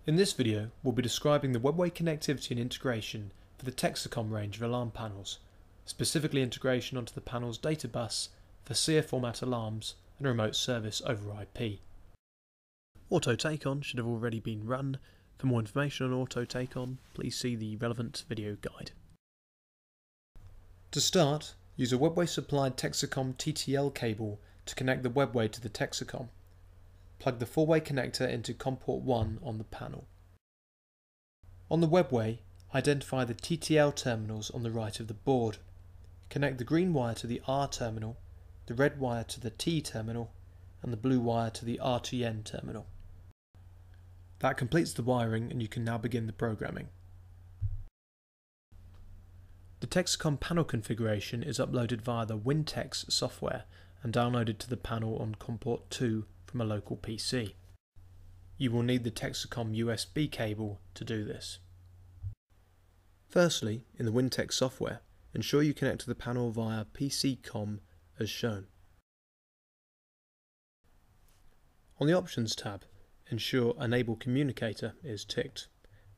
In this video, we'll be describing the WebWay connectivity and integration for the Texecom range of alarm panels, specifically integration onto the panel's data bus for SIA format alarms and remote service over IP. Auto Take-On should have already been run. For more information on Auto Take-On, please see the relevant video guide. To start, use a WebWay supplied Texecom TTL cable to connect the WebWay to the Texecom. Plug the 4-way connector into COM port 1 on the panel. On the WebWay, identify the TTL terminals on the right of the board. Connect the green wire to the R terminal, the red wire to the T terminal, and the blue wire to the R to N terminal. That completes the wiring and you can now begin the programming. The Texecom panel configuration is uploaded via the WinTex software and downloaded to the panel on COM port 2 from a local PC. You will need the Texecom USB cable to do this. Firstly, in the WinTex software, ensure you connect to the panel via PCCom as shown. On the Options tab, ensure Enable Communicator is ticked.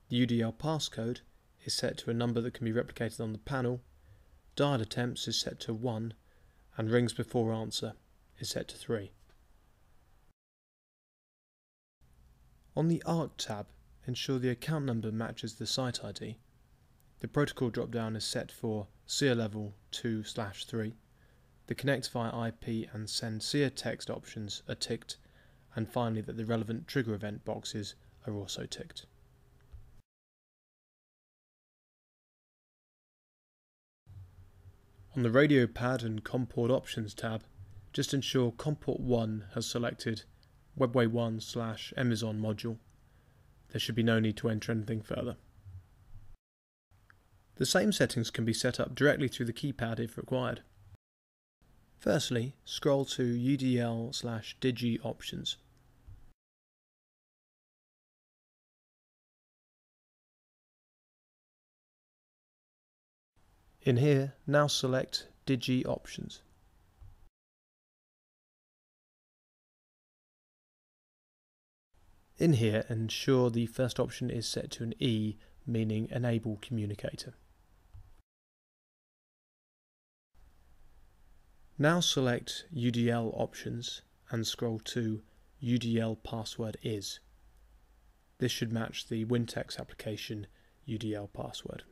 The UDL passcode is set to a number that can be replicated on the panel, dial attempts is set to 1, and rings before answer is set to 3. On the ARC tab, ensure the account number matches the site ID. The protocol drop-down is set for SIA level 2/3. The connect via IP and send SIA text options are ticked, and finally that the relevant trigger event boxes are also ticked. On the radio pad and COM port options tab, just ensure COM port 1 has selected WebWayOne/Amazon module. There should be no need to enter anything further. The same settings can be set up directly through the keypad if required. Firstly, scroll to UDL/Digi options. In here, now select Digi options. In here, ensure the first option is set to an E, meaning Enable Communicator. Now select UDL options and scroll to UDL password is. This should match the WinTex application UDL password.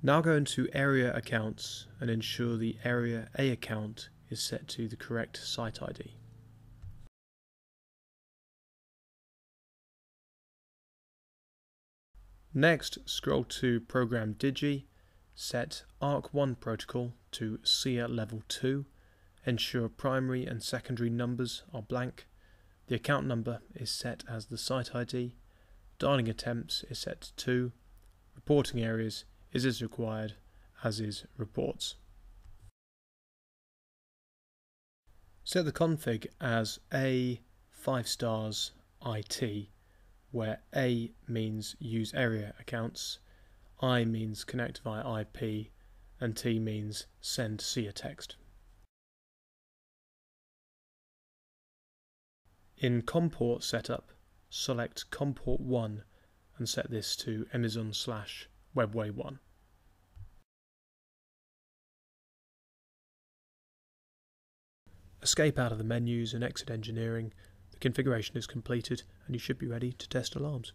Now go into Area Accounts and ensure the Area A account is set to the correct site ID. Next, scroll to Program Digi, set ARC1 protocol to SIA level 2, ensure primary and secondary numbers are blank, the account number is set as the site ID, dialing attempts is set to 2, reporting areas is as required, as is reports. Set the config as A 5 stars IT, where A means use area accounts, I means connect via IP, and T means send SIA text. In COM port setup, select COM port 1 and set this to Amazon/WebWayOne. Escape out of the menus and exit engineering. The configuration is completed and you should be ready to test alarms.